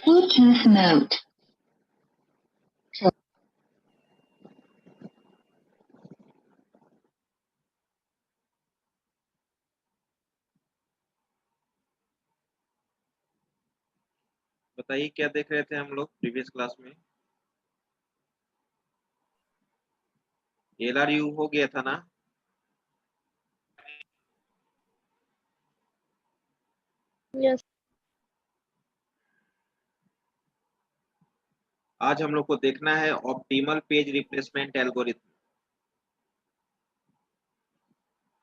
Bluetooth mode. बताइए क्या देख रहे थे हम लोग प्रीवियस क्लास में? LRU हो गया था ना? यस आज हम लोग को देखना है ऑप्टिमल पेज रिप्लेसमेंट एल्गोरिथम।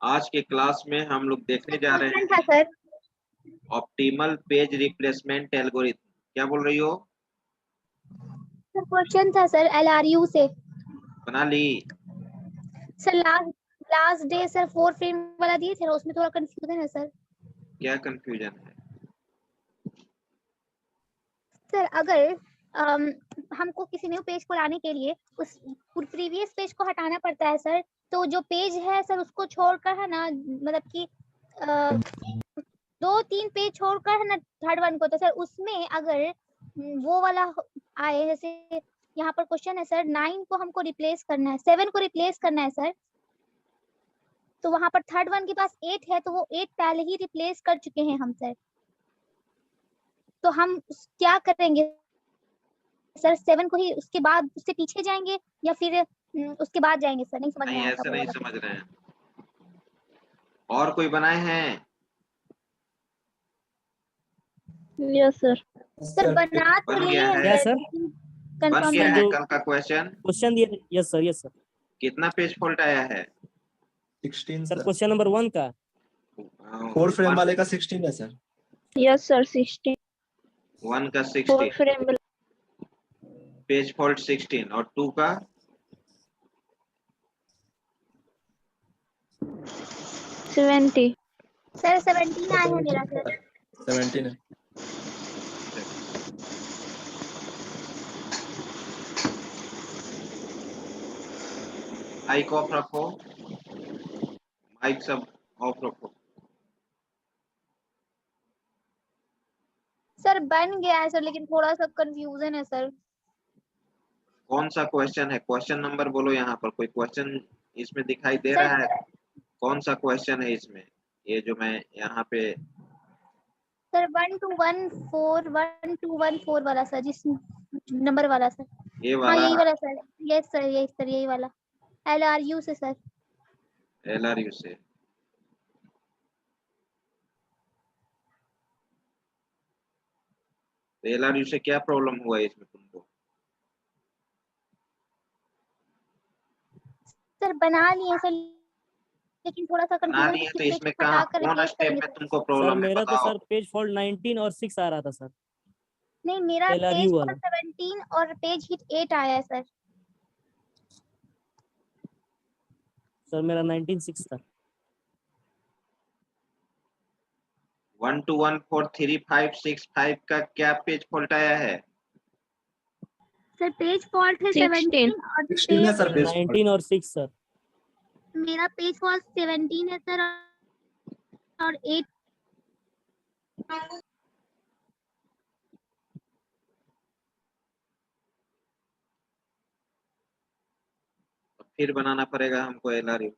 आज के क्लास में हम लोग देखने जा रहे क्वेश्चन था हैं sir. Optimal page replacement algorithm. क्या बोल रही हो? सर क्वेश्चन था सर LRU से। बना ली? Sir last day sir 4 frame वाला दिए थे, उसमें थोड़ा कंफ्यूजन है सर। क्या कंफ्यूजन है? सर अगर हमको किसी न्यू पेज को लाने के लिए उस प्रीवियस पेज को हटाना पड़ता है सर, तो जो पेज है सर उसको छोड़कर है ना, मतलब कि 2-3 पेज छोड़कर है ना थर्ड वन को, तो सर उसमें अगर वो वाला आए, जैसे यहाँ पर क्वेश्चन है सर 9 को हमको रिप्लेस करना है, 7 को रिप्लेस करना है सर, तो वहां पर थर्ड वन के पास 8 है, तो वो 8 पहले ही रिप्लेस कर चुके हैं हम सर, तो हम क्या करेंगे सर? 7 को ही उसके बाद उससे पीछे जाएंगे या फिर उसके बाद जाएंगे सर? नहीं समझ में नहीं, आया ऐसे वो नहीं वाला। समझ रहे हैं। और कोई बनाए हैं? Yes sir. सर बना तो बन लिए गया है? क्या सर? बन कंफर्म गया सर है जो कल का क्वेश्चन? क्वेश्चन दिए थे, यस सर, यस सर। कितना पेज फॉल्ट आया है? 16 सर सर। क्वेश्चन नंबर 1 का 4 फ्रेम वाले का 16 है सर। Yes sir 16। 1 का 4 16 फ्रेम पेज फॉल्ट 16 और 2 का 70। सर 17 आया है मेरा सर। 17 है। माइक ऑफ रखो, माइक सब ऑफ रखो। सर बन गया है सर, लेकिन थोड़ा सा कंफ्यूजन है सर। कौन सा क्वेश्चन है? क्वेश्चन नंबर बोलो। यहाँ पर कोई क्वेश्चन इसमें दिखाई दे सर रहा है? कौन सा क्वेश्चन है इसमें? ये जो मैं यहाँ पे सर 1214 वाला सर, जिस नंबर वाला सर। ये हाँ वाला यही वाला सर। यस सर, यही सर, यही वाला LRU से सर। LRU से। तो LRU से क्या प्रॉब्लम हुआ है इसमें तुमको? सर बना लिए सर, लेकिन थोड़ा सा बना कंफ्यूजन लिए किस तो पेज इसमें को कहाँ हटाकर कौन रिप्लेस स्टेप करेंगे में सर? तुमको सर प्रॉब्लम है मेरा तो बताओ? सर पेज फॉल्ट 19 और 6 आ रहा था सर। नहीं, मेरा LRU पेज वाला 17 और पेज हिट 8 आया है सर। सर मेरा 19/6 था। 1 2 1 4 3 5 6 5 का क्या पेज फॉल्ट आया है? सर पेज फॉल्ट है 17 और 16 है सर पेज 19 और 6 सर। मेरा पेज फॉल्ट 17 है सर और 8। फिर बनाना पड़ेगा हमको LRU।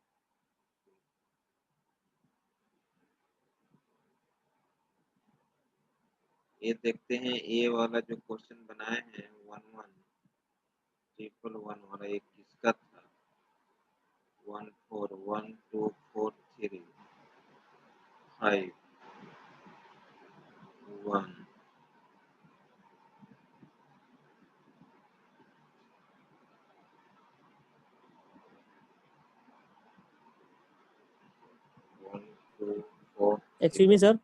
ये देखते हैं ये वाला जो क्वेश्चन बनाए हैं 1 1 ट्रिपल 1 वाला, एक किसका था? 1 4 1 2 4 3 5 1 1 2 4 एक्सक्यूज मी सर।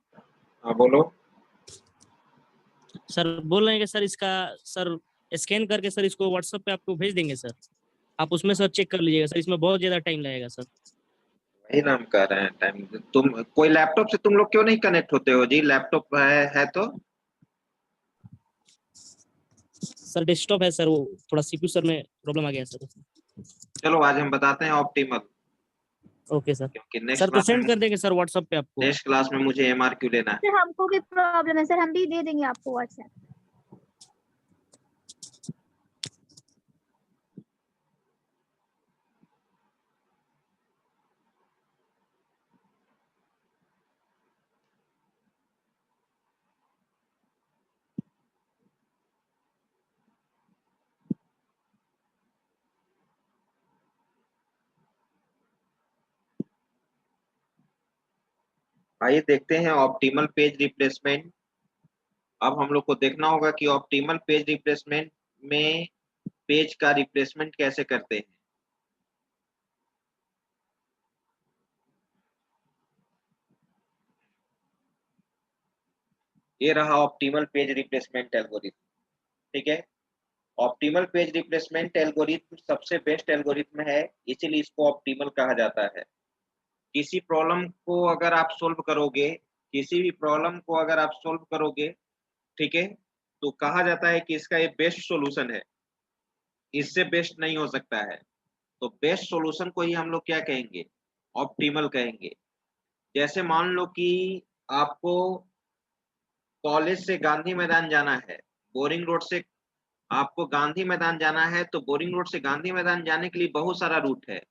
हाँ बोलो। सर बोल रहे हैं कि सर इसका सर स्कैन करके सर इसको व्हाट्सएप पे आपको भेज देंगे सर, आप उसमें सर चेक कर लीजिएगा सर, इसमें बहुत ज्यादा टाइम लगेगा सर। वही नाम कर रहे हैं टाइम। तुम कोई लैपटॉप से तुम लोग क्यों नहीं कनेक्ट होते हो जी? लैपटॉप है तो सर डेस्कटॉप है सर, वो थोड़ा CPU सर में प्रॉब्लम आ गया सर। चलो आज हम बताते हैं ऑप्टिमल, ओके सर। क्योंकि नेक्स्ट सर तो क्लास सेंड में कर देंगे सर व्हाट्सएप पे आपको। नेक्स्ट क्लास में मुझे MRQ लेना है। सर हमको भी प्रॉब्लम है सर, हम भी दे देंगे आपको व्हाट्सएप। आइए देखते हैं ऑप्टिमल पेज रिप्लेसमेंट। अब हम लोग को देखना होगा कि ऑप्टिमल पेज रिप्लेसमेंट में पेज का रिप्लेसमेंट कैसे करते हैं। ये रहा ऑप्टिमल पेज रिप्लेसमेंट एल्गोरिथम। ठीक है, ऑप्टिमल पेज रिप्लेसमेंट एल्गोरिथम सबसे बेस्ट एल्गोरिथम है, इसीलिए इसको ऑप्टिमल कहा जाता है। किसी प्रॉब्लम को अगर आप सोल्व करोगे, किसी भी प्रॉब्लम को अगर आप सोल्व करोगे, ठीक है, तो कहा जाता है कि इसका ये बेस्ट सॉल्यूशन है, इससे बेस्ट नहीं हो सकता है। तो बेस्ट सॉल्यूशन को ही हम लोग क्या कहेंगे, ऑप्टिमल कहेंगे। जैसे मान लो कि आपको कॉलेज से गांधी मैदान जाना है, बोरिंग रोड से आपको गांधी मैदान जाना है, तो बोरिंग रोड से गांधी मैदान जाने के लिए बहुत सारा रूट है।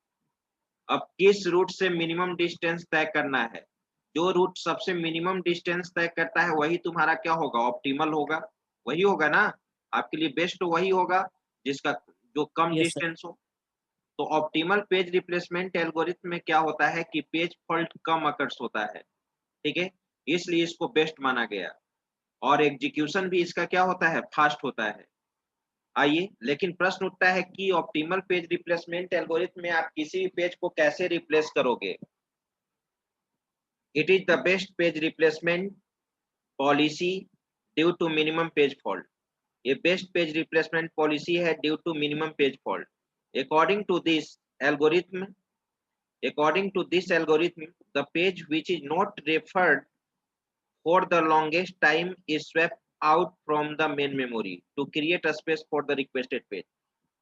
अब किस रूट से मिनिमम डिस्टेंस तय करना है, जो रूट सबसे मिनिमम डिस्टेंस तय करता है वही तुम्हारा क्या होगा, ऑप्टिमल होगा। वही होगा ना, आपके लिए बेस्ट तो वही होगा जिसका जो कम यस सर। डिस्टेंस हो। तो ऑप्टिमल पेज रिप्लेसमेंट एल्गोरिथम में क्या होता है कि पेज फॉल्ट कम अकर्स होता है। ठीक है, इसलिए इसको बेस्ट माना गया, और एग्जीक्यूशन भी इसका क्या होता है, फास्ट होता है। आइए, लेकिन प्रश्न उठता है कि ऑप्टिमल पेज रिप्लेसमेंट एल्गोरिथम में आप किसी भी पेज को कैसे रिप्लेस करोगे। It is the best page replacement policy due to minimum page fault. ये बेस्ट पेज रिप्लेसमेंट पॉलिसी है due to minimum page fault. According to this algorithm, according to this algorithm, the page which is not referred for the longest time is swept out from the main memory to create a space for the requested page।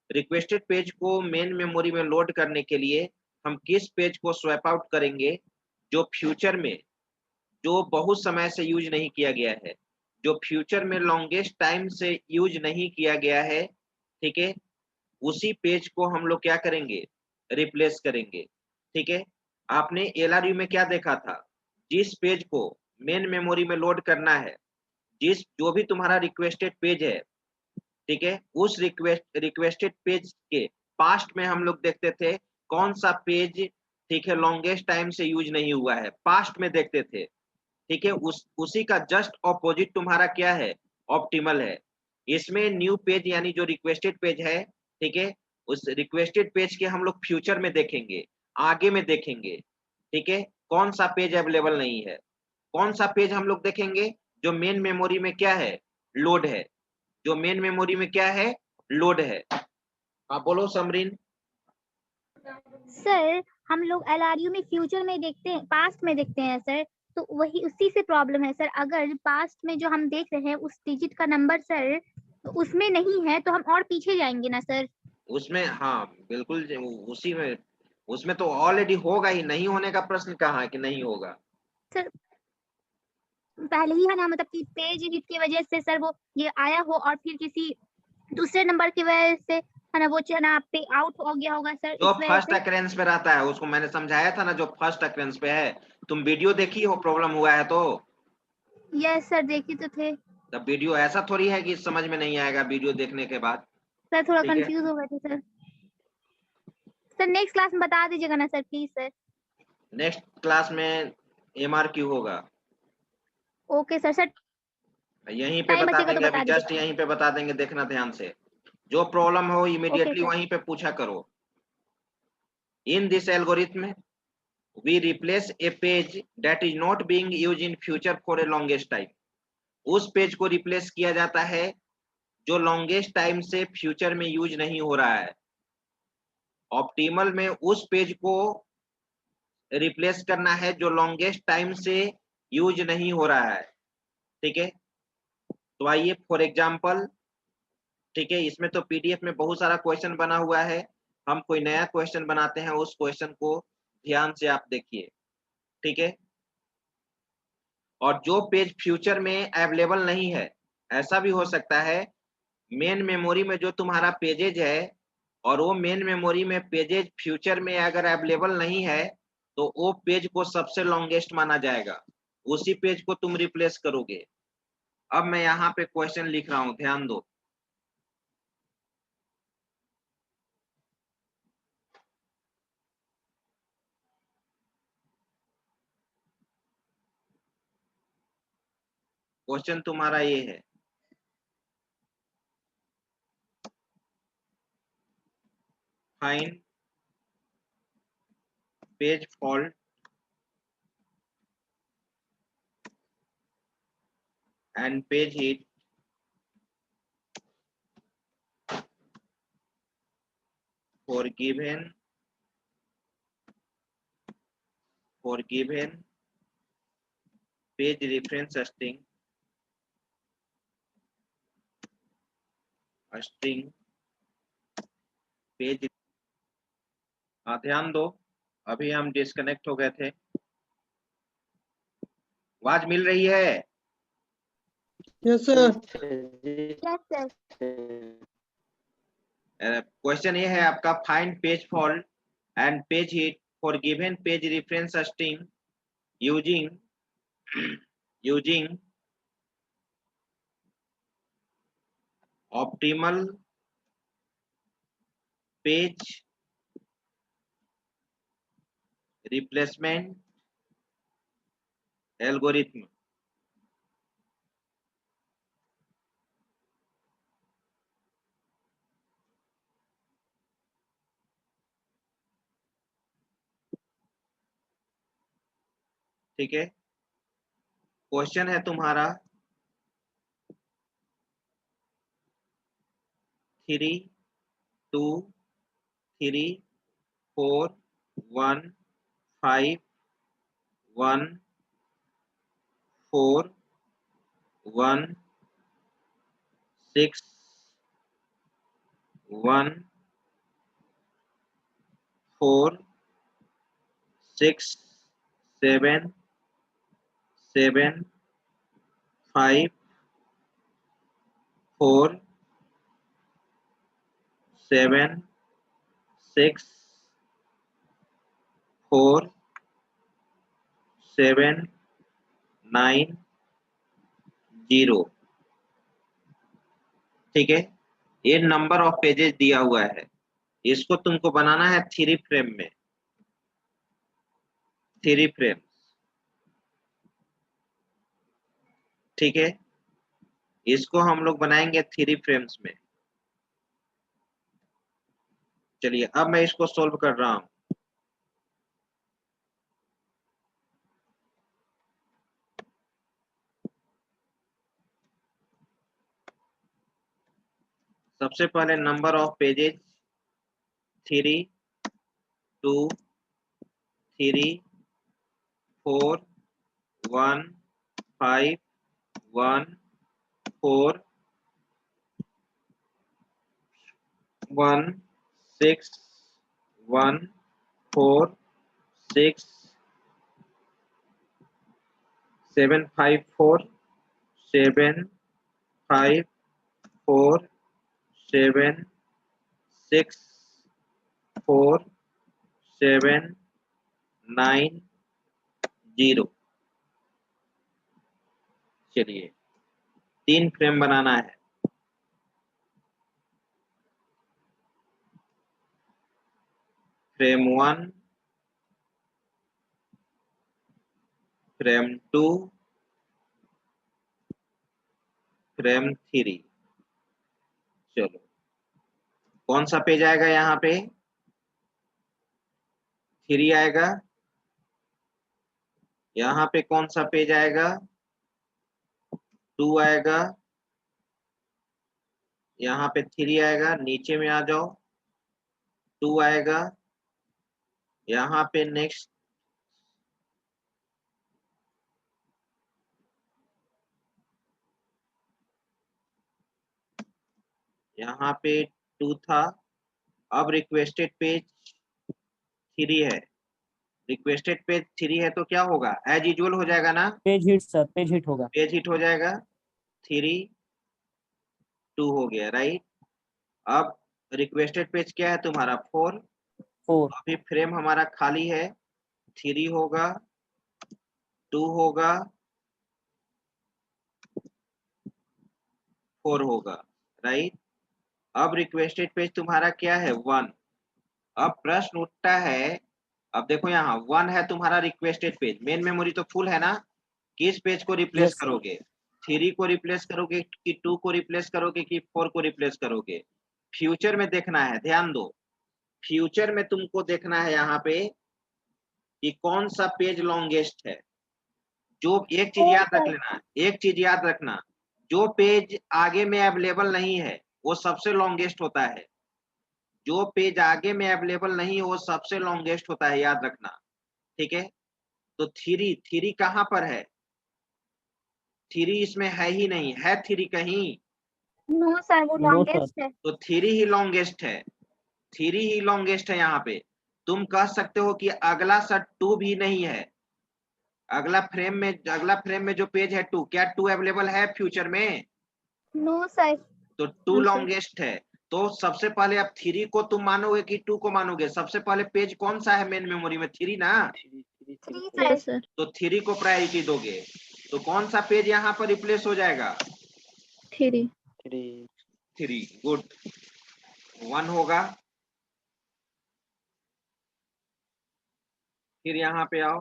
Requested page को main memory में load करने के लिए हम किस page को swap out करेंगे, जो फ्यूचर में, जो बहुत समय से यूज नहीं किया गया है, जो फ्यूचर में लॉन्गेस्ट टाइम से यूज नहीं किया गया है। ठीक है, उसी पेज को हम लोग क्या करेंगे, रिप्लेस करेंगे। ठीक है, आपने एलआरयू में क्या देखा था, जिस पेज को मेन मेमोरी में लोड करना है, जिस जो भी तुम्हारा रिक्वेस्टेड पेज है, ठीक है, उस रिक्वेस्टेड पेज के पास्ट में हम लोग देखते थे कौन सा पेज, ठीक है, लॉन्गेस्ट टाइम से यूज नहीं हुआ है, पास्ट में देखते थे। ठीक है, उसी का जस्ट ऑपोजिट तुम्हारा क्या है, ऑप्टिमल है। इसमें न्यू पेज यानी जो रिक्वेस्टेड पेज है, ठीक है, उस रिक्वेस्टेड पेज के हम लोग फ्यूचर में देखेंगे, आगे में देखेंगे। ठीक है, कौन सा पेज अवेलेबल नहीं है, कौन सा पेज हम लोग देखेंगे जो मेन मेमोरी में क्या है, लोड है, जो मेन मेमोरी में क्या है, लोड है। हाँ बोलो समरीन। सर हम लोग एलआरयू में फ्यूचर में देखते हैं, पास्ट में देखते हैं सर, तो वही उसी से प्रॉब्लम है सर। अगर पास्ट में जो हम देख रहे हैं उस डिजिट का नंबर सर तो उसमें नहीं है तो हम और पीछे जाएंगे ना सर। उसमें हाँ बिल्कुल, उसी में, उसमें तो ऑलरेडी होगा ही, नहीं होने का प्रश्न कहाँ है कि नहीं होगा। सर पहले ही है ना, मतलब कि पेज हिट की वजह से सर वो ये आया हो और फिर किसी दूसरे नंबर की वजह से है ना वो चना पे आउट हो गया होगा सर, जो इस वजह फर्स्ट से। अक्रेंस पे रहता है उसको मैंने समझाया था ना, जो फर्स्ट अक्रेंस पे है। तुम वीडियो देखी हो, प्रॉब्लम हुआ है तो। यस सर देखी तो थे तब वीडियो ऐसा थोड़ी है कि समझ में नहीं आएगा वीडियो देखने के बाद। सर, थोड़ा ठीक है, कंफ्यूज हो गए थे सर। सर नेक्स्ट क्लास में बता दीजिएगा ना sir please sir. Next class में एमआरक्यू होगा, ओके सर। सर यहीं पे टाइम बता बचेगा तो देंगे, अभी बता जस्ट दीजिएगा। यहीं पे बता देंगे, देखना ध्यान से। जो प्रॉब्लम हो ओके इमीडिएटली सर। वहीं पे पूछा करो। In this algorithm we replace a page that is not being used in future for a longest time। उस पेज को रिप्लेस किया जाता है जो लॉन्गेस्ट टाइम से फ्यूचर में यूज नहीं हो रहा है। ऑप्टिमल में उस पेज को रिप्लेस करना है जो लॉन्गेस्ट टाइम से यूज नहीं हो रहा है। ठीक है, तो आइए फॉर एग्जांपल, ठीक है, इसमें तो पीडीएफ में बहुत सारा क्वेश्चन बना हुआ है, हम कोई नया क्वेश्चन बनाते हैं, उस क्वेश्चन को ध्यान से आप देखिए। ठीक है, और जो पेज फ्यूचर में अवेलेबल नहीं है, ऐसा भी हो सकता है मेन मेमोरी में जो तुम्हारा पेजेज है, और वो मेन मेमोरी में पेजेज फ्यूचर में अगर अवेलेबल नहीं है, तो वो पेज को सबसे लॉन्गेस्ट माना जाएगा, उसी पेज को तुम रिप्लेस करोगे। अब मैं यहाँ पे क्वेश्चन लिख रहा हूँ, ध्यान दो। क्वेश्चन तुम्हारा ये है, find page fault and page hit for given page reference string page. ध्यान दो, अभी हम डिस्कनेक्ट हो गए थे। आवाज मिल रही है? Yes sir. Yes sir. Question ये है आपका, find page fault and page hit for given page reference string using optimal page replacement algorithm. ठीक है, क्वेश्चन है तुम्हारा 3 2 3 4 1 5 1 4 1 6 1 4 6 7 7 5 4 7 6 4 7 9 0। ठीक है, ये नंबर ऑफ पेजेस दिया हुआ है, इसको तुमको बनाना है 3 फ्रेम में, 3 फ्रेम। ठीक है, इसको हम लोग बनाएंगे 3 फ्रेम्स में। चलिए अब मैं इसको सोल्व कर रहा हूं। सबसे पहले नंबर ऑफ पेजेस 3 2 3 4 1 5 1 4 1 6 1 4 6 7 5 4 7 5 4 7 6 4 7 9 0। चलिए 3 फ्रेम बनाना है। Frame 1, frame 2, frame 3। चलो कौन सा पेज आएगा यहाँ पे? 3 आएगा। यहाँ पे कौन सा पेज आएगा? 2 आएगा। यहाँ पे 3 आएगा। नीचे में आ जाओ, 2 आएगा। यहाँ पे नेक्स्ट यहाँ पे 2 था। अब रिक्वेस्टेड पेज 3 है। रिक्वेस्टेड पेज 3 है तो क्या होगा? एज यूजुअल हो जाएगा ना? Page hit sir, page hit होगा। पेज हिट हो जाएगा। 3 2 हो गया, राइट। अब रिक्वेस्टेड पेज क्या है तुम्हारा? 4। 4 अभी फ्रेम हमारा खाली है। 3 होगा, 2 होगा, 4 होगा, राइट। अब रिक्वेस्टेड पेज तुम्हारा क्या है? 1। अब प्रश्न उठता है, अब देखो यहाँ 1 है तुम्हारा रिक्वेस्टेड पेज। मेन मेमोरी तो फुल है ना? किस पेज को रिप्लेस Yes, sir. करोगे? 3 को रिप्लेस करोगे कि 2 को रिप्लेस करोगे कि 4 को रिप्लेस करोगे? फ्यूचर में देखना है, ध्यान दो। फ्यूचर में तुमको देखना है यहाँ पे कि कौन सा पेज लॉन्गेस्ट है। जो एक चीज याद रख लेना, एक चीज याद रखना, जो पेज आगे में अवेलेबल नहीं है वो सबसे लॉन्गेस्ट होता है। जो पेज आगे में अवेलेबल नहीं है वो सबसे लॉन्गेस्ट होता है, याद रखना, ठीक है। तो 3 कहाँ पर है? 3 इसमें है ही नहीं, है 3 कहीं? नो सर, वो No, लॉन्गेस्ट है। तो 3 ही लॉन्गेस्ट है, 3 ही लॉन्गेस्ट है यहाँ पे। तुम कह सकते हो कि अगला सर 2 भी नहीं है। अगला फ्रेम में जो पेज है 2, क्या 2 अवेलेबल है फ्यूचर में? No sir. तो 2 लॉन्गेस्ट है। तो सबसे पहले अब 3 को तुम मानोगे कि 2 को मानोगे? सबसे पहले पेज कौन सा है मेन मेमोरी में? 3 ना। 3 सर। तो 3 को प्रायोरिटी दोगे तो कौन सा पेज यहाँ पर रिप्लेस हो जाएगा? 3। 3, गुड। 1 होगा, फिर यहाँ पे आओ,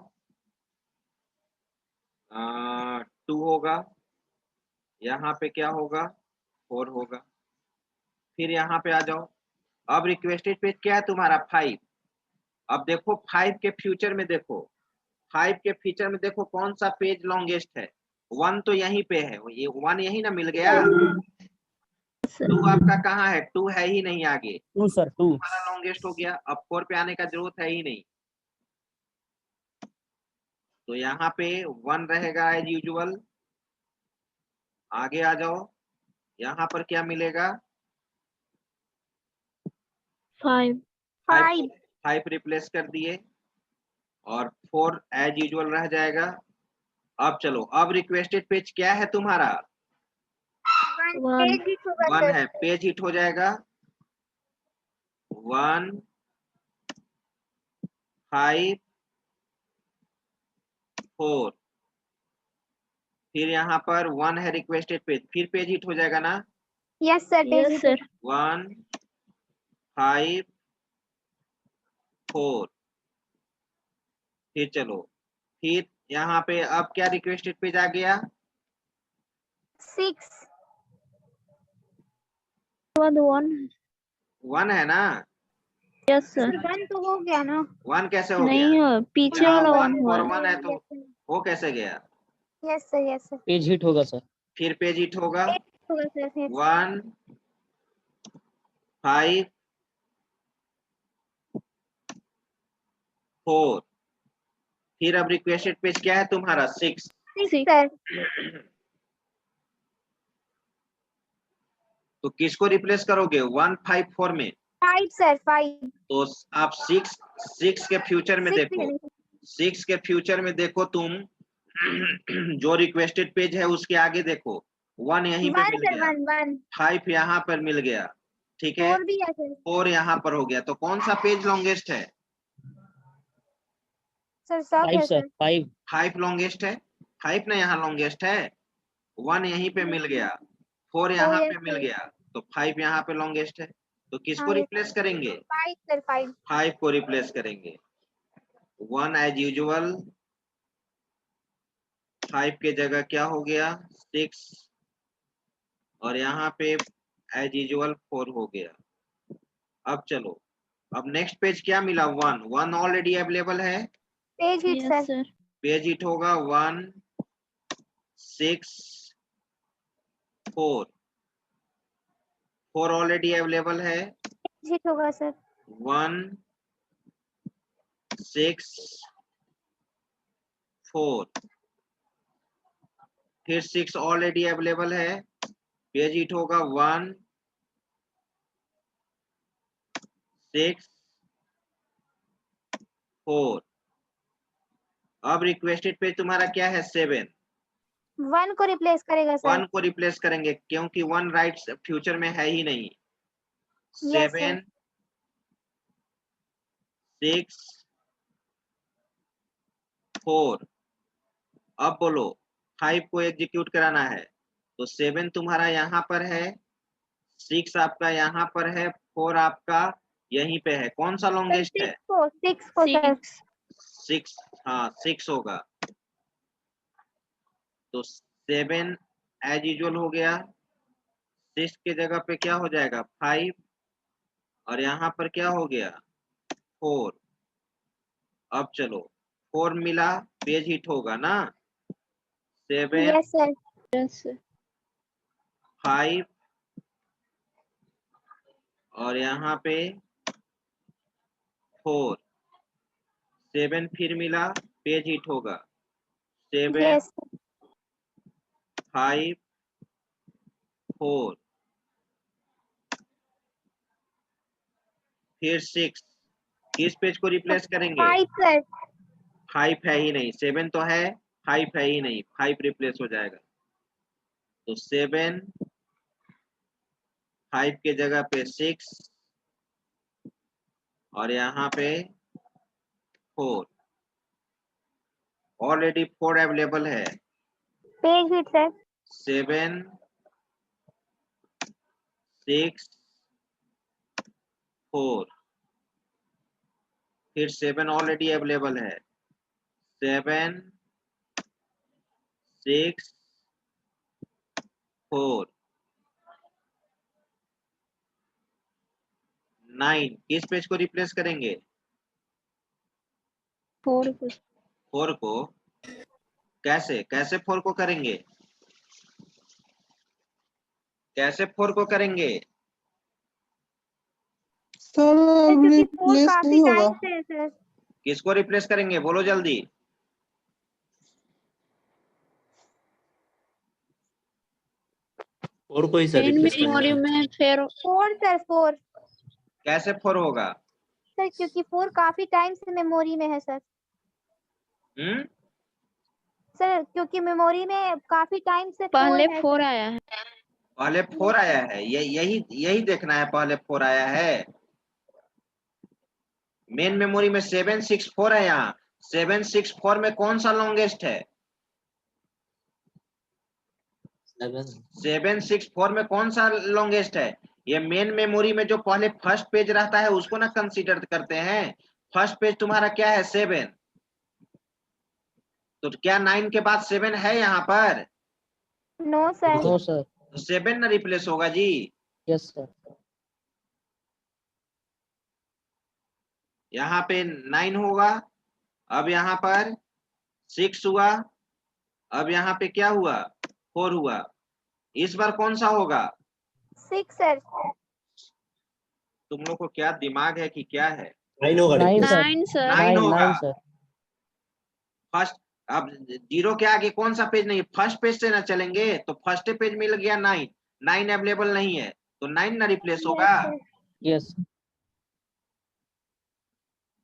2 होगा, यहाँ पे क्या होगा? 4 होगा, फिर यहाँ पे आ जाओ। अब रिक्वेस्टेड पेज क्या है तुम्हारा? 5। अब देखो 5 के फ्यूचर में देखो, 5 के फ्यूचर में देखो कौन सा पेज लॉन्गेस्ट है? 1 तो यहीं पे है, ये 1 यहीं ना मिल गया। 2 आपका कहाँ है? 2 है ही नहीं आगे, 2 सर, 2। हमारा लॉन्गेस्ट हो गया। अब 4 पे आने का जरूरत है ही नहीं, तो यहाँ पे 1 रहेगा एज यूजुअल। आगे आ जाओ, यहाँ पर क्या मिलेगा? 5। 5 रिप्लेस कर दिए और 4 एज यूजुअल रह जाएगा। अब चलो, अब रिक्वेस्टेड पेज क्या है तुम्हारा? 1 है, पेज हिट हो जाएगा। 1 5 4, फिर यहाँ पर 1 है रिक्वेस्टेड पेज, फिर पेज हिट हो जाएगा ना? Yes sir, page sir. 1 5 4, फिर चलो, फिर यहाँ पे अब क्या रिक्वेस्टेड पेज आ गया? 6। 1 है ना? Yes sir. 1 तो हो गया ना? 1 कैसे हो गया? नहीं, पीछे वाला 1 हुआ। 1 है तो वो कैसे गया? Yes sir, yes sir. Page hit होगा सर। फिर पेज हिट होगा। होगा सर, फिर 1 5 4, फिर अब रिक्वेस्टेड पेज क्या है तुम्हारा? 6। 6 सर। तो किसको रिप्लेस करोगे 1 5 4 में? 5 सर, 5। तो आप 6 के फ्यूचर में देखो, 6 के फ्यूचर में देखो तुम जो रिक्वेस्टेड पेज है उसके आगे देखो, 1 यहीं पे मिल गया, 5 यहाँ पर मिल गया, ठीक है, 4 भी है सर। 4 यहाँ पर हो गया। तो कौन सा पेज लॉन्गेस्ट है? सर सब 5 है सर, सर। 5। 5 लॉन्गेस्ट है, 5 ना यहाँ लॉन्गेस्ट है। 1 यहीं पे मिल गया, 4 यहाँ yes, पे मिल sir. गया, तो 5 यहाँ पे लॉन्गेस्ट है। तो किसको हाँ, yes, रिप्लेस करेंगे? 5 सर, 5। 5 को रिप्लेस करेंगे। 1 एज यूजुअल, 5 के जगह क्या हो गया? 6, और यहाँ पे एज यूजुअल 4 हो गया। अब चलो, अब नेक्स्ट पेज क्या मिला? 1 ऑलरेडी अवेलेबल है, page hit sir. Page hit होगा। 1 6 4 ऑलरेडी अवेलेबल है, पेज हिट होगा सर। 1 6 4, फिर 6 ऑलरेडी अवेलेबल है, पेज हिट होगा। 1 6 4, अब रिक्वेस्टेड पेज तुम्हारा क्या है? 7। 1 को रिप्लेस करेगा सर। 1 को रिप्लेस करेंगे क्योंकि 1 राइट फ्यूचर में है ही नहीं। Yes, 7 6 4, अब बोलो 5 को एग्जीक्यूट कराना है, तो 7 तुम्हारा यहाँ पर है, 6 आपका यहाँ पर है, 4 आपका यहीं पे है। कौन सा लॉन्गेस्ट है? 6 को सर। 6, हाँ 6 होगा। तो 7 एज यूजुअल हो गया। 6 के जगह पे क्या हो जाएगा 5 और यहाँ पर क्या हो गया 4। अब चलो 4 मिला पेज हिट होगा ना। 7 यस सर। Yes sir. 5 और यहाँ पे 4। 7 फिर मिला पेज हिट होगा। 7 यस 5 4 फिर 6। किस पेज को रिप्लेस करेंगे? 5 सर। 5 है ही नहीं, 7 तो है, 5 है ही नहीं, 5 रिप्लेस हो जाएगा। तो 7 5 के जगह पे 6 और यहाँ पे 4। ऑलरेडी 4 अवेलेबल है। Page hit sir. 7 6 4 फिर 7 ऑलरेडी अवेलेबल है। 7 6 4 9 किस पेज को रिप्लेस करेंगे? 4 को 4 को। कैसे 4 को करेंगे? कैसे 4 को करेंगे? सर क्योंकि 4 रिप्लेस काफी नहीं होगा। टाइम से है सर। किसको रिप्लेस करेंगे बोलो जल्दी। 4 को ही सर मेन रिप्लेस मेमोरी करेंगे। में फिर 4 सर 4 कैसे 4 होगा? सर, क्योंकि 4 काफी टाइम से मेमोरी में है सर। सर क्योंकि मेमोरी में काफी टाइम से 4 पहले है 4 सर। आया है। पहले 4 आया है, यही देखना है पहले 4 आया है। मेन मेमोरी में 764 है। यहाँ 764 में कौन सा लॉन्गेस्ट है? 764 में कौन सा लॉन्गेस्ट है? ये मेन मेमोरी में जो पहले फर्स्ट पेज रहता है उसको ना कंसीडर करते हैं। फर्स्ट पेज तुम्हारा क्या है 7। तो क्या 9 के बाद 7 है यहाँ पर? No sir. No sir. तो 7 ना रिप्लेस होगा जी। Yes sir. यहाँ पे 9 होगा। अब यहाँ पर 6 हुआ। अब यहाँ पे क्या हुआ 4 हुआ। इस बार कौन सा होगा? 6 सर। तुम लोग को क्या दिमाग है कि क्या है? 9 होगा 9 रिप्लेस। सर। 9 सर। 9 होगा। 9 सर। फर्स्ट अब 0 के आगे कौन सा पेज नहीं? फर्स्ट पेज से ना चलेंगे तो फर्स्ट पेज मिल गया 9। 9 अवेलेबल नहीं है तो 9 ना रिप्लेस होगा। यस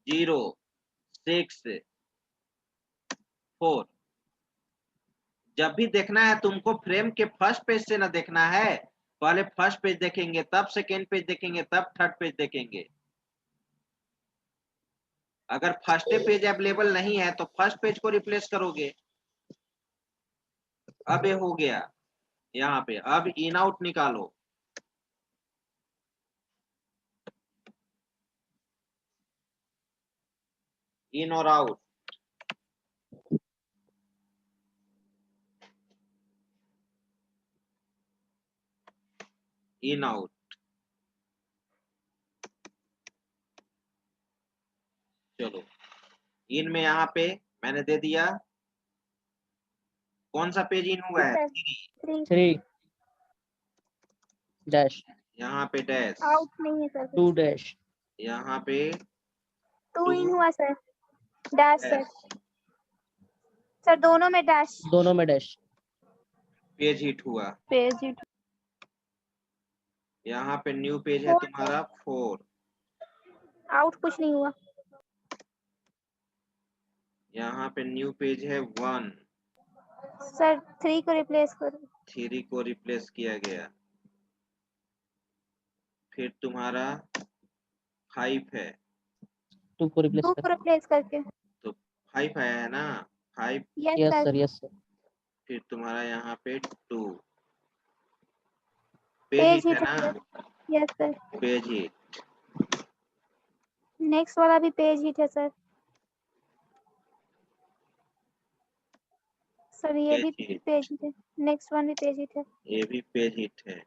0 6 4 जब भी देखना है तुमको फ्रेम के फर्स्ट पेज से ना देखना है। पहले फर्स्ट पेज देखेंगे, तब सेकेंड पेज देखेंगे, तब थर्ड पेज देखेंगे। अगर फर्स्ट पेज अवेलेबल नहीं है तो फर्स्ट पेज को रिप्लेस करोगे। अब ये हो गया। यहाँ पे अब इन आउट निकालो। इन और आउट। In out. चलो इन में यहाँ पे मैंने दे दिया। कौन सा पेज इन हुआ है? 3। 3 डैश यहाँ पे डैश। आउट नहीं है सर। 2 डैश यहाँ पे 2 इन 2 हुआ sir. Dash sir. Dash. Sir दोनों में डैश। दोनों में डैश। पेज हिट हुआ। Page hit. यहाँ पे न्यू पेज है 4 तुम्हारा 4। आउट कुछ नहीं हुआ। यहाँ पे न्यू पेज है 1। सर 3 को रिप्लेस करो। 3 को रिप्लेस किया गया। फिर तुम्हारा 5 है 2 को रिप्लेस 2 कर। को रिप्लेस करके। तो 5 आया है ना 5। Yes yes sir. Sir. Yes sir. फिर तुम्हारा यहाँ पे 2 पेज पेज हिट हिट है है ना। Sir. Yes sir. Page hit. Next वाला भी पेज हिट है सर। सर ये भी पेज हिट, पेज हिट है, नेक्स्ट वन भी पेज हिट है। ये भी पेज हिट है,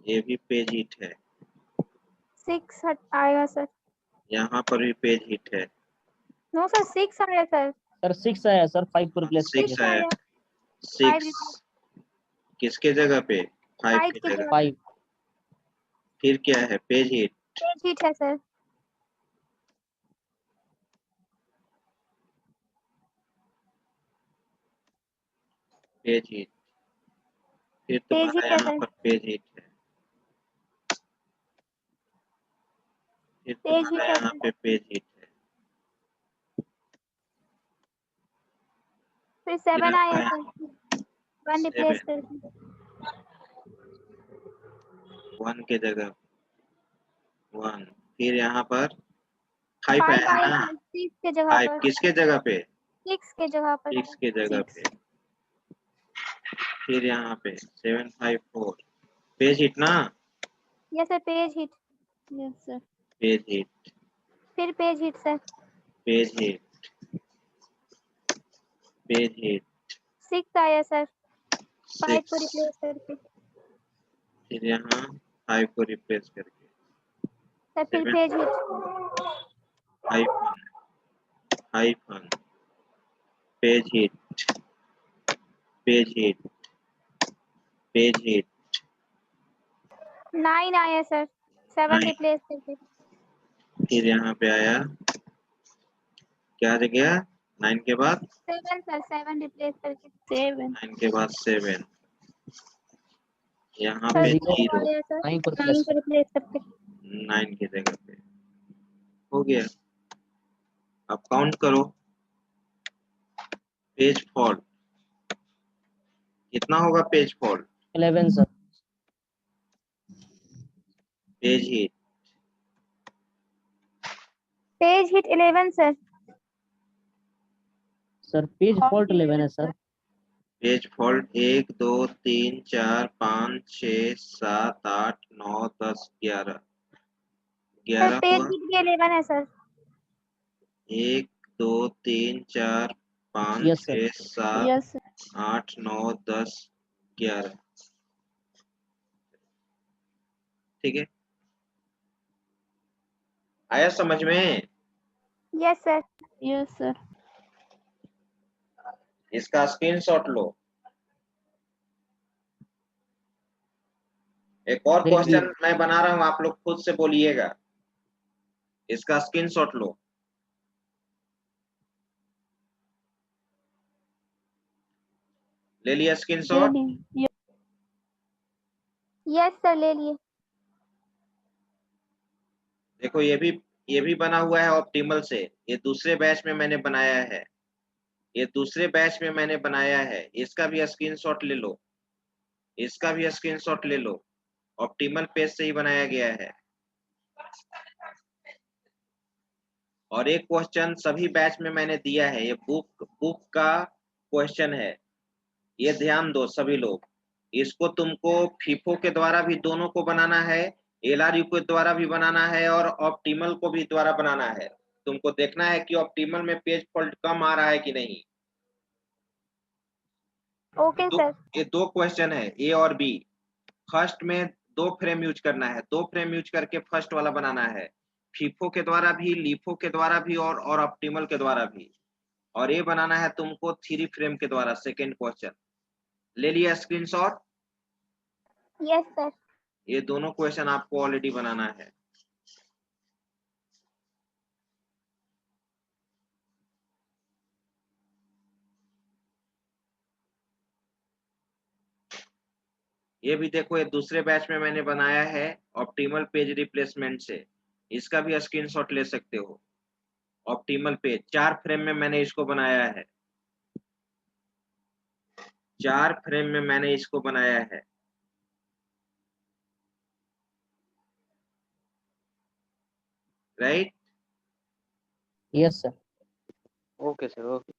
ये भी पेज हिट है, 6 आएगा सर। यहाँ पर भी पेज हिट है, नो सर 6 आया सर, सर 6 आया सर, 5 को रिप्लेस करिए। 6 आया, 5 6 किसके जगह पे? 5 5 की की जगह। जगह 5 फिर क्या है? पेज हिट, पेज हिट है सर। पेज हिट, फिर पेज तुम्हारा हिट है यहाँ सर, पर पेज हिट है, फिर पेज तुम्हारा हिट है यहाँ सर। पे पेज हिट है, फिर फिर 7 आया आपका सर, 1 रिप्लेस करके। 1 के जगह 1, फिर यहाँ पर 5 5 आया आया ना, सर, 6 के जगह 5 पर, किसके जगह पे? 6 के जगह पर 6 के जगह 6। पे, फिर यहाँ पे 7 5 4 पेज हिट ना, yes sir page hit. Yes sir. Page hit, फिर page hit sir, page hit, page hit, 6 आया सर, 5 को 6, रिप्लेस करके। फिर यहाँ 5 को रिप्लेस करके, सर फिर 7 page hit, hyphen, page hit, page hit, page hit, 9 आया सर, 7 9, रिप्लेस करके। फिर यहाँ पे आया क्या आ गया 9 के बाद? 7 सर, 7 रिप्लेस करके। 7 9 के बाद 7, यहाँ सर पे 0 0, आया सर, 9 को 9 रिप्लेस को रिप्लेस करके। 9 की जगह पे हो गया। अब काउंट करो, पेज फॉल्ट कितना होगा? Page fault, 11 sir. Page hit, page hit 11 sir. Sir page fault 11 है sir. Page fault 1 2 3 4 5 6 7 8 9 10 11 sir 11 page हुआ। हिट भी 11 है सर। 1 2 3 4 5 yes sir. 6 7 यस 8 9 10 11 ठीक है, आया समझ में? Yes sir. Yes sir. इसका स्क्रीनशॉट लो। एक और देख लिए। क्वेश्चन मैं बना रहा हूं, आप लोग खुद से बोलिएगा। इसका स्क्रीनशॉट लो। ले लिया स्क्रीनशॉट? यस सर ले लिए। देखो ये भी बना हुआ है ऑप्टिमल से, ये दूसरे बैच में मैंने बनाया है, ये दूसरे बैच में मैंने बनाया है। इसका भी स्क्रीनशॉट ले लो, इसका भी स्क्रीनशॉट ले लो, ऑप्टिमल पेज से ही बनाया गया है। और एक क्वेश्चन सभी बैच में मैंने दिया है, ये बुक का क्वेश्चन है, ये ध्यान दो सभी लोग। इसको तुमको फीफो के द्वारा भी दोनों को बनाना है, एलआरयू के द्वारा भी बनाना है और ऑप्टिमल को भी द्वारा बनाना है। तुमको देखना है कि ऑप्टिमल में पेज फॉल्ट कम आ रहा है कि नहीं। Okay sir. ये दो क्वेश्चन है, ए और बी। फर्स्ट में 2 फ्रेम यूज करना है, 2 फ्रेम यूज करके फर्स्ट वाला बनाना है, फीफो के द्वारा भी, लीफो के द्वारा भी और ऑप्टिमल के द्वारा भी। और ये बनाना है तुमको 3 फ्रेम के द्वारा सेकेंड क्वेश्चन। ले लिया स्क्रीनशॉट? Yes sir. ये दोनों क्वेश्चन आपको ऑलरेडी बनाना है। ये भी देखो, ये दूसरे बैच में मैंने बनाया है ऑप्टिमल पेज रिप्लेसमेंट से, इसका भी स्क्रीनशॉट ले सकते हो। ऑप्टिमल पेज 4 फ्रेम में मैंने इसको बनाया है, 4 फ्रेम में मैंने इसको बनाया है। Right? Yes sir. Okay sir, okay.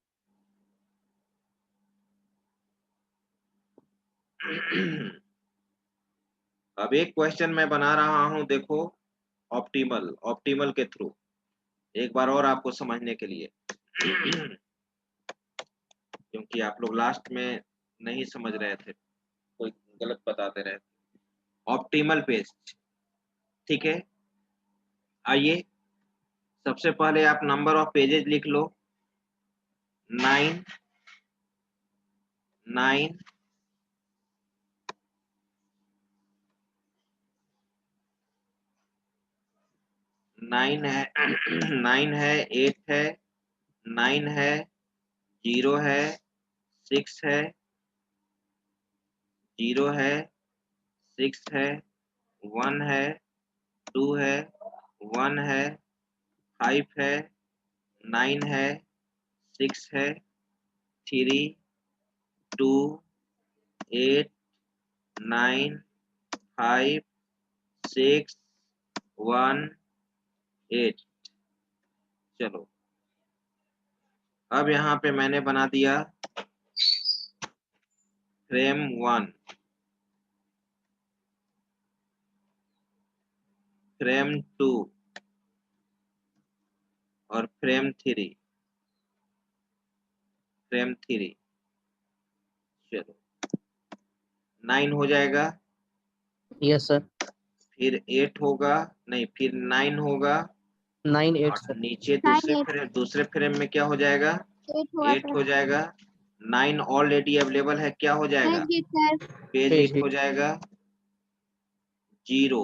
अब एक क्वेश्चन मैं बना रहा हूं, देखो ऑप्टिमल के थ्रू, एक बार और आपको समझने के लिए। क्योंकि आप लोग लास्ट में नहीं समझ रहे थे, कोई गलत बताते रहे। ऑप्टिमल पेज, ठीक है। आइए सबसे पहले आप नंबर ऑफ पेजेस लिख लो, 9 9 9 है 9 है, 8 है, 9 है, 0 है, 6 है, 0 है, 6 है, 1 है, 2 है, 1 है, 5 है, 9 है, 6 है, 3 2 8 9 5 6 1 8। चलो अब यहाँ पे मैंने बना दिया फ्रेम 1, फ्रेम 2 और फ्रेम 3, फ्रेम 3। चलो 9 हो जाएगा, यस सर। फिर 8 होगा, नहीं फिर 9 होगा, 9 8 और सर। नीचे 9 दूसरे फ्रेम में क्या हो जाएगा, 8 हुआ 8 सर। हो जाएगा। 9 ऑलरेडी अवेलेबल है, क्या हो जाएगा, page sir. Page page hit हो जाएगा। 0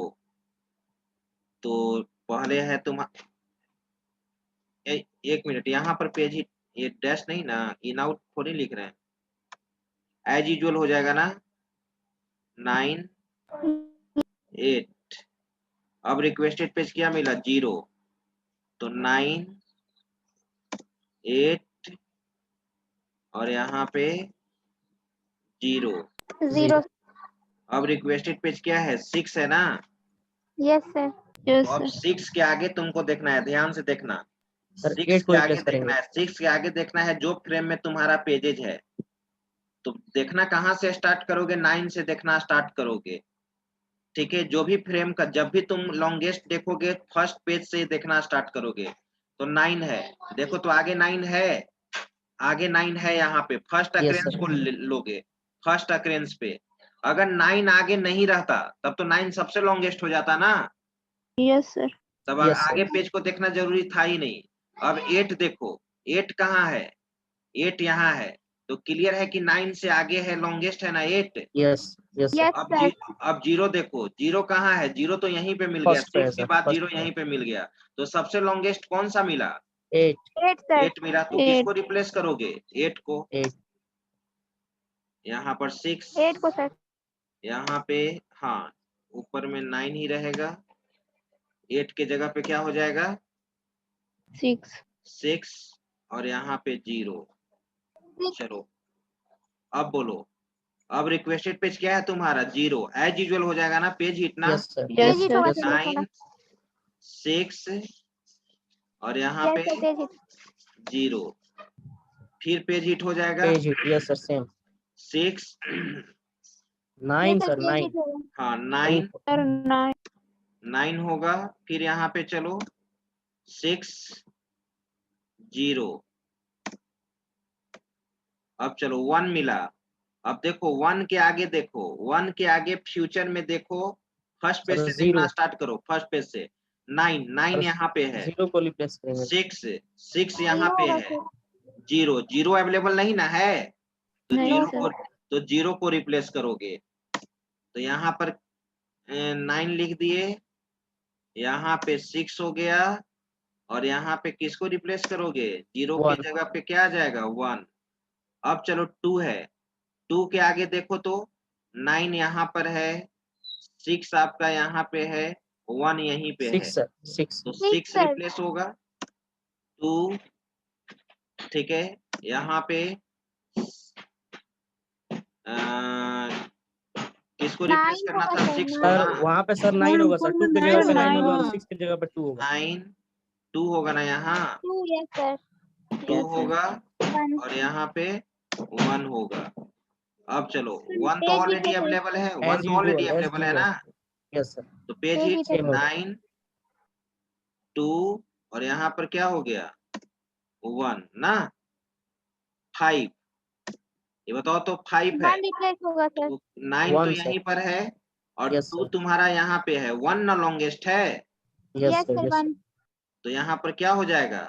तो पहले है एक मिनट, यहाँ पर पेज हिट, ये डैश नहीं ना, इन आउट थोड़ी लिख रहे हैं, एज यूजुअल हो जाएगा ना, 9 8। अब रिक्वेस्टेड पेज क्या मिला, 0, तो 9 8 और यहाँ पे 0। 0। अब रिक्वेस्टेड पेज क्या है, 6 है ना, यस सर। तो अब 6 के आगे तुमको देखना है, ध्यान से देखना, सर 6 8 को के आगे रिप्लेस करेंगे। देखना है, 6 के आगे देखना है जो फ्रेम में तुम्हारा पेजेज है। तो देखना कहाँ से स्टार्ट करोगे, 9 से देखना स्टार्ट करोगे, ठीक है। जो भी फ्रेम का, जब भी तुम लॉन्गेस्ट देखोगे फर्स्ट पेज से देखना स्टार्ट करोगे। तो 9 है, देखो तो आगे 9 है, आगे 9 है, यहाँ पे फर्स्ट Yes, अक्रेंस sir. को लोगे, फर्स्ट अक्रेंस पे। अगर 9 आगे नहीं रहता तब तो 9 सबसे लॉन्गेस्ट हो जाता ना, यस सर। तब Yes, sir. आगे पेज को देखना जरूरी था ही नहीं। अब 8 देखो, 8 कहाँ है, 8 यहाँ है, तो क्लियर है कि 9 से आगे है, लॉन्गेस्ट है ना 8। Yes, yes, sir. Yes sir. अब 0 देखो, 0 कहाँ है, 0 तो यहीं पे मिल गया, First पे है 6 के sir, बाद first 0 पे। यहीं पे मिल गया, तो सबसे लॉन्गेस्ट कौन सा मिला, 8 8 सर। 8 मिला। तो 8 किसको रिप्लेस करोगे, 8 को। 8 यहाँ पर 6, 8 को सर। यहाँ पे हाँ ऊपर में 9 ही रहेगा, 8 के जगह पे क्या हो जाएगा, 6 और यहाँ पे 0। चलो अब बोलो, अब रिक्वेस्टेड पेज क्या है तुम्हारा, 0, एज यूजुअल हो जाएगा ना, पेज हिट ना। Yes, sir. Page Yes, hit sir. होगा Yes, सर। sir. 9 6 और यहाँ यस पे सर, पेज हिट। 0, फिर पेज हिट हो जाएगा, Page hit. Yes, sir. Same. 6 9 yes sir. Sir, page 9. Hit होगा। हाँ 9 सर 9। 9 होगा, फिर यहाँ पे चलो 6 0। अब चलो 1 मिला, अब देखो 1 के आगे देखो, 1 के आगे फ्यूचर में देखो, फर्स्ट पेज Sir, से देखना 0. स्टार्ट करो, फर्स्ट पेज से। 9 Sir, यहाँ पे है, 0 को रिप्लेस करेंगे। 6 यहाँ पे होगा है, सर। 0 अवेलेबल नहीं ना है, तो नहीं 0 सर। को, तो 0 को रिप्लेस करोगे। तो यहाँ पर 9 लिख दिए, यहाँ पे 6 हो गया, और यहाँ पे किसको रिप्लेस करोगे, 0 के 1. जगह पे क्या आ जाएगा, 1। अब चलो 2 है, 2 के आगे देखो तो 9 यहाँ पर है, 6 आपका यहाँ पे है, 1 यहीं पे 6 है, sir. 6. तो 6 6 सर। रिप्लेस होगा, 2, ठीक है। यहाँ पे किसको रिप्लेस 9 करना होगा था, सर, 6 को Sir, ना, वहाँ पे sir 9 होगा sir. 2 के जगह पे 9 होगा और 6 के जगह पे 2 होगा। 9 2 होगा ना, यहाँ 2। Yes sir. 2 होगा 1 और यहाँ पे 1 होगा। अब चलो 1 तो पेज हिट ऑलरेडी है सर। अवेलेबल है, 1 As तो ऑलरेडी usual, as अवेलेबल है usual. ना, Yes, sir. तो पेज पेज हिट हिट है Same होगा। 9 2 और यहाँ पर क्या हो गया, 1 ना, 5 ये बताओ तो 5 है, 1 रिप्लेस होगा सर। तो 9 तो 1 सर। यहीं पर है और Yes, 2 sir. तुम्हारा यहाँ पे है, 1 ना लॉन्गेस्ट है, yes yes sir, sir yes 1। तो यहाँ पर क्या हो जाएगा?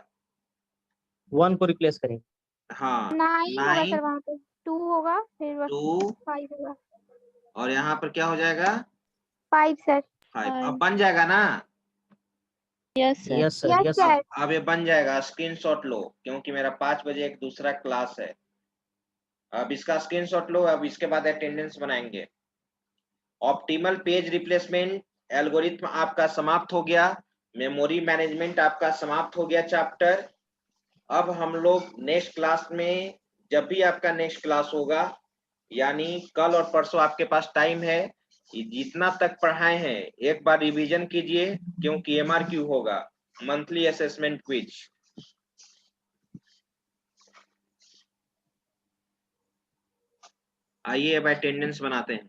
1 को रिप्लेस करेंगे। हाँ 9 होगा 9 सर, वहाँ पे 2 होगा, फिर 2 5 होगा। और यहाँ पर क्या हो जाएगा? 5 सर। 5। अब बन जाएगा ना? Yes sir. Yes sir, yes yes sir. Sir. अब ये बन जाएगा, स्क्रीनशॉट लो, क्योंकि मेरा 5 बजे एक दूसरा क्लास है। अब इसका स्क्रीनशॉट लो, अब इसके बाद अटेंडेंस बनाएंगे। ऑप्टिमल पेज रिप्लेसमेंट एल्गोरिथम आपका समाप्त हो गया, मेमोरी मैनेजमेंट आपका समाप्त हो गया चैप्टर। अब हम लोग नेक्स्ट क्लास में, जब भी आपका नेक्स्ट क्लास होगा, यानी कल और परसों आपके पास टाइम है, जितना तक पढ़ाए हैं एक बार रिवीजन कीजिए, क्योंकि MRQ होगा, मंथली असेसमेंट क्विज। आइए अब अटेंडेंस बनाते हैं।